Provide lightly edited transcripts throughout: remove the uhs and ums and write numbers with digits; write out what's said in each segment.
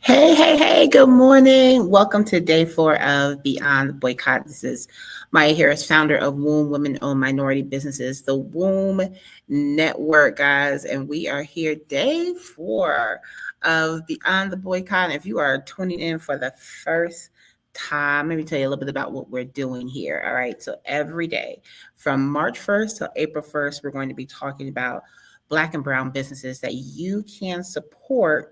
Hey, good morning. Welcome to day 4 of Beyond the Boycott. This is Maya Harris, founder of Womb Women Owned Minority Businesses, the Womb Network, guys. And we are here day 4 of Beyond the Boycott. If you are tuning in for the first time, let me tell you a little bit about what we're doing here. All right. So every day from March 1st to April 1st, we're going to be talking about Black and Brown businesses that you can support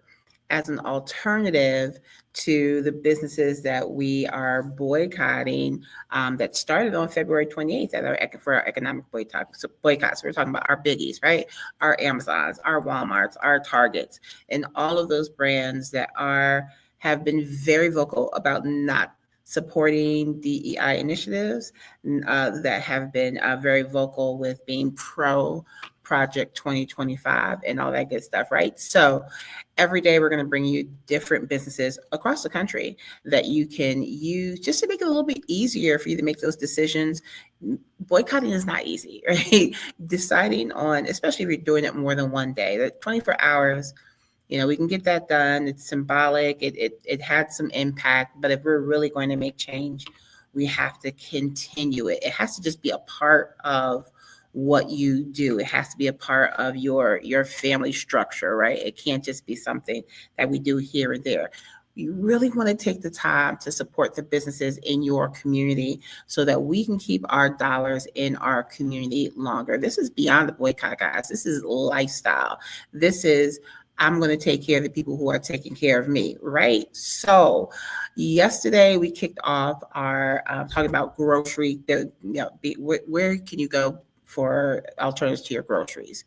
as an alternative to the businesses that we are boycotting, that started on February 28th for our economic boycotts. So we're talking about our biggies, right? Our Amazons, our Walmarts, our Targets, and all of those brands that have been very vocal about not supporting DEI initiatives, that have been very vocal with being pro Project 2025 and all that good stuff, right? So every day we're going to bring you different businesses across the country that you can use just to make it a little bit easier for you to make those decisions. Boycotting is not easy, right? Deciding on, especially if you're doing it more than one day, that 24 hours, we can get that done. It's symbolic. It had some impact, but if we're really going to make change, we have to continue it. It has to just be a part of what you do. It has to be a part of your family structure, right? It can't just be something that we do here and there. You really want to take the time to support the businesses in your community so that we can keep our dollars in our community longer. This is beyond the boycott, guys. This is lifestyle. This is, I'm going to take care of the people who are taking care of me, right? So yesterday we kicked off our talking about grocery. Where can you go for alternatives to your groceries?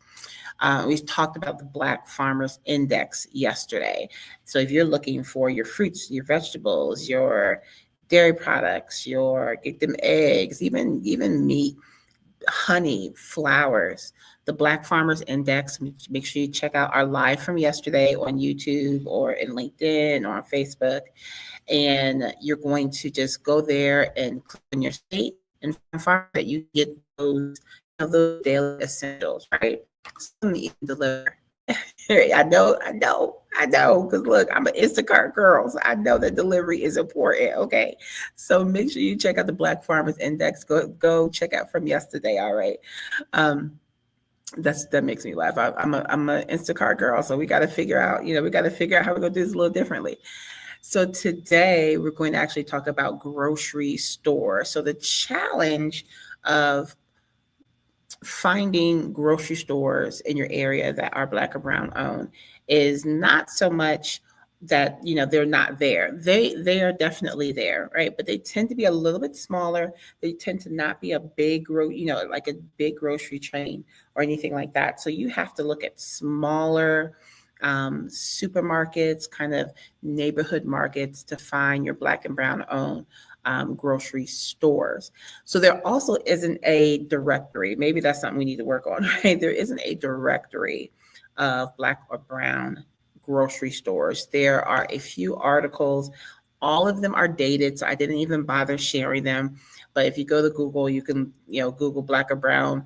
We talked about the Black Farmers Index yesterday. So if you're looking for your fruits, your vegetables, your dairy products, get them eggs, even meat, honey, flowers, the Black Farmers Index. Make sure you check out our live from yesterday on YouTube or in LinkedIn or on Facebook. And you're going to just go there and click on your state and find that you get those daily essentials, right? Some you can deliver. I know. Because look, I'm an Instacart girl, so I know that delivery is important. Okay, so make sure you check out the Black Farmers Index. Go check out from yesterday. All right, that makes me laugh. I'm an Instacart girl, so we got to figure out. How we're gonna do this a little differently. So today we're going to actually talk about grocery stores. So the challenge of finding grocery stores in your area that are Black or Brown owned is not so much that they're not there. They are definitely there, right? But they tend to be a little bit smaller. They tend to not be a big like a big grocery chain or anything like that. So you have to look at smaller supermarkets, kind of neighborhood markets, to find your Black and Brown owned grocery stores. So there also isn't a directory. Maybe that's something we need to work on, right? There isn't a directory of Black or Brown grocery stores. There are a few articles. All of them are dated, so I didn't even bother sharing them. But if you go to Google, you can Google Black or Brown,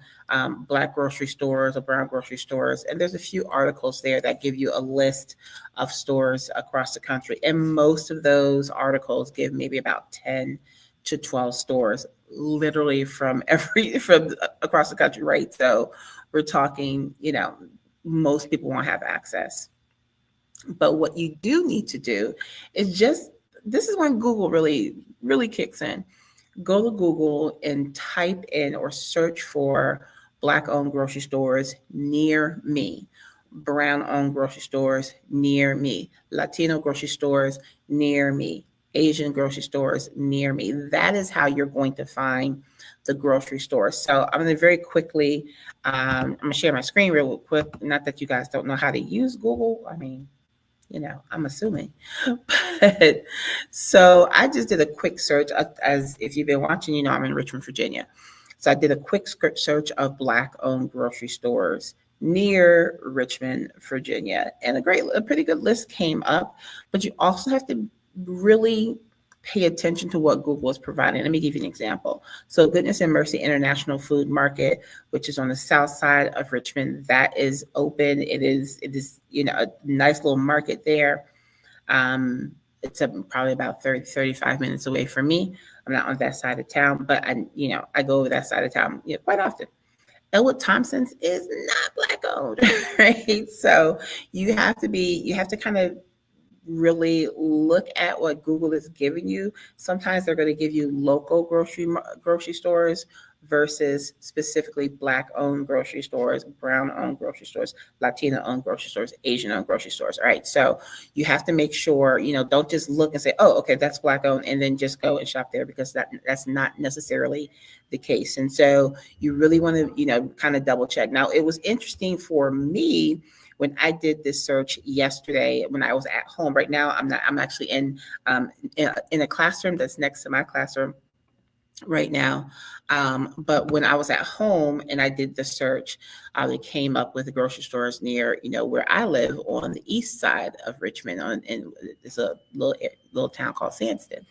Black grocery stores or Brown grocery stores, and there's a few articles there that give you a list of stores across the country. And most of those articles give maybe about 10 to 12 stores, literally from across the country, right? So we're talking, most people won't have access. But what you do need to do is this is when Google really, really kicks in. Go to Google and type in or search for Black-owned grocery stores near me, Brown-owned grocery stores near me, Latino grocery stores near me, Asian grocery stores near me. That is how you're going to find the grocery store. So I'm going to very quickly, I'm going to share my screen real quick. Not that you guys don't know how to use Google. I mean, I'm assuming. But so I just did a quick search. As if you've been watching, I'm in Richmond, Virginia. So I did a quick search of Black-owned grocery stores near Richmond, Virginia, and a pretty good list came up. But you also have to really pay attention to what Google is providing. Let me give you an example. So Goodness and Mercy International Food Market, which is on the south side of Richmond, that is open. It is a nice little market there. It's probably about 30, 35 minutes away from me. I'm not on that side of town, but I go over that side of town quite often. Elwood Thompson's is not Black owned, right? So you have to kind of really look at what Google is giving you. Sometimes they're going to give you local grocery stores versus specifically Black owned grocery stores, brown owned grocery stores, Latina owned grocery stores, Asian owned grocery stores. All right. So you have to make sure, don't just look and say, oh, okay, that's Black owned, and then just go and shop there, because that's not necessarily the case. And so you really want to, kind of double check. Now, it was interesting for me when I did this search yesterday, when I was at home. Right now, I'm actually in a classroom that's next to my classroom right now. But when I was at home and I did the search, it came up with the grocery stores near, where I live on the east side of Richmond, and it's a little town called Sandston.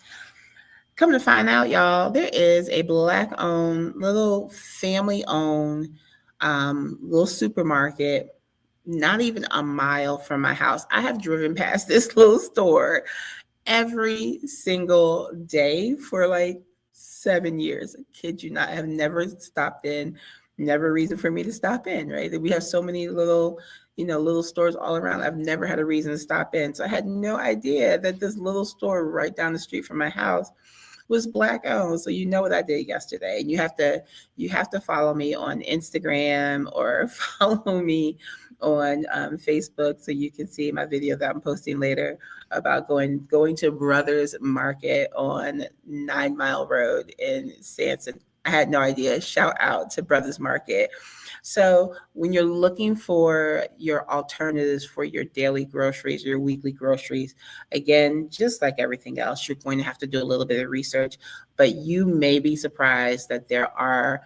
Come to find out, y'all, there is a Black-owned, little family-owned, little supermarket not even a mile from my house. I have driven past this little store every single day for like 7 years. I kid you not. I have never stopped in, never a reason for me to stop in, right? We have so many little stores all around. I've never had a reason to stop in. So I had no idea that this little store right down the street from my house was Black owned. So you know what I did yesterday. And you have to follow me on Instagram or follow me on Facebook, so you can see my video that I'm posting later about going to Brothers Market on 9 Mile Road in Sanson. I had no idea. Shout out to Brothers Market. So when you're looking for your alternatives for your daily groceries, your weekly groceries, again, just like everything else, you're going to have to do a little bit of research, but you may be surprised that there are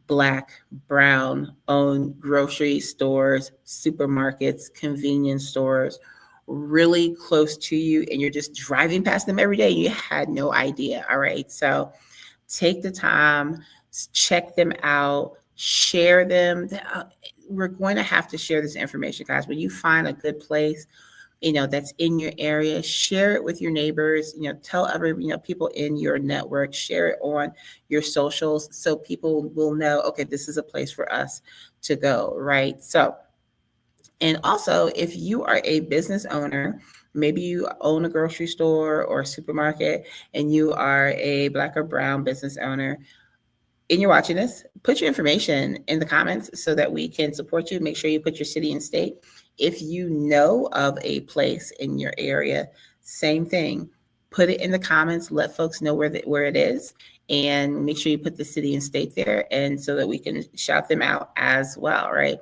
Black, brown owned grocery stores, supermarkets, convenience stores really close to you, and you're just driving past them every day. You had no idea. All right. So take the time, check them out, share them. We're going to have to share this information, guys. When you find a good place, that's in your area, share it with your neighbors, tell other, people in your network, share it on your socials so people will know, okay, this is a place for us to go, right? So, and also if you are a business owner, maybe you own a grocery store or a supermarket and you are a Black or brown business owner, and you're watching this, put your information in the comments so that we can support you. Make sure you put your city and state. If you know of a place in your area, same thing. Put it in the comments. Let folks know where it is, and make sure you put the city and state there, and so that we can shout them out as well, right?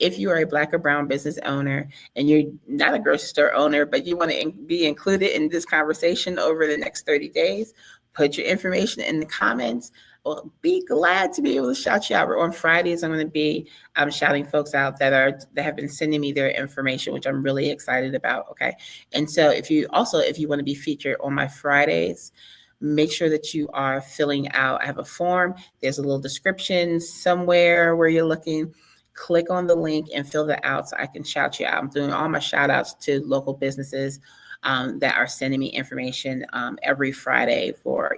If you are a Black or brown business owner and you're not a grocery store owner, but you want to be included in this conversation over the next 30 days, put your information in the comments. Well, be glad to be able to shout you out. On Fridays, I'm going to be shouting folks out that have been sending me their information, which I'm really excited about. Okay. And so if you want to be featured on my Fridays, make sure that you are filling out. I have a form. There's a little description somewhere where you're looking. Click on the link and fill that out so I can shout you out. I'm doing all my shout outs to local businesses that are sending me information every Friday for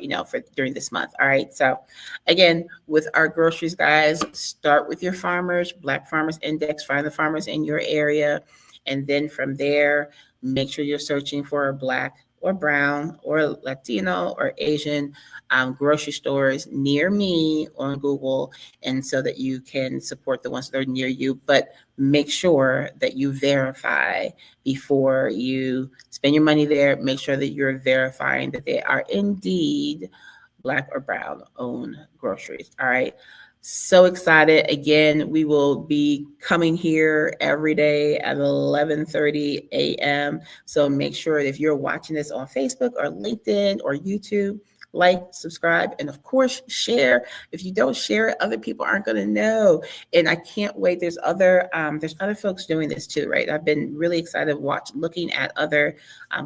during this month. All right. So again, with our groceries, guys, start with your farmers, Black Farmers Index, find the farmers in your area. And then from there, make sure you're searching for Black or brown or Latino or Asian grocery stores near me on Google, and so that you can support the ones that are near you. But make sure that you verify before you spend your money there. Make sure that you're verifying that they are indeed Black or brown owned groceries. All right. So excited. Again, we will be coming here every day at 11:30 a.m. So make sure if you're watching this on Facebook or LinkedIn or YouTube, like, subscribe, and of course, share. If you don't share it, other people aren't going to know. And I can't wait. There's other folks doing this too, right? I've been really excited looking at other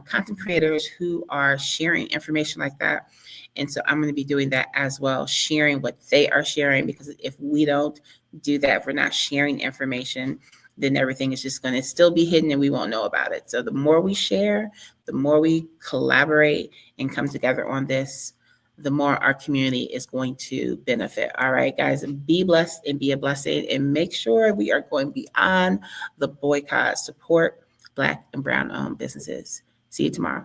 content creators who are sharing information like that. And so I'm going to be doing that as well, sharing what they are sharing, because if we don't do that, if we're not sharing information, then everything is just going to still be hidden and we won't know about it. So the more we share, the more we collaborate and come together on this, the more our community is going to benefit. All right, guys, be blessed and be a blessing, and make sure we are going beyond the boycott. Support Black and brown owned businesses. See you tomorrow.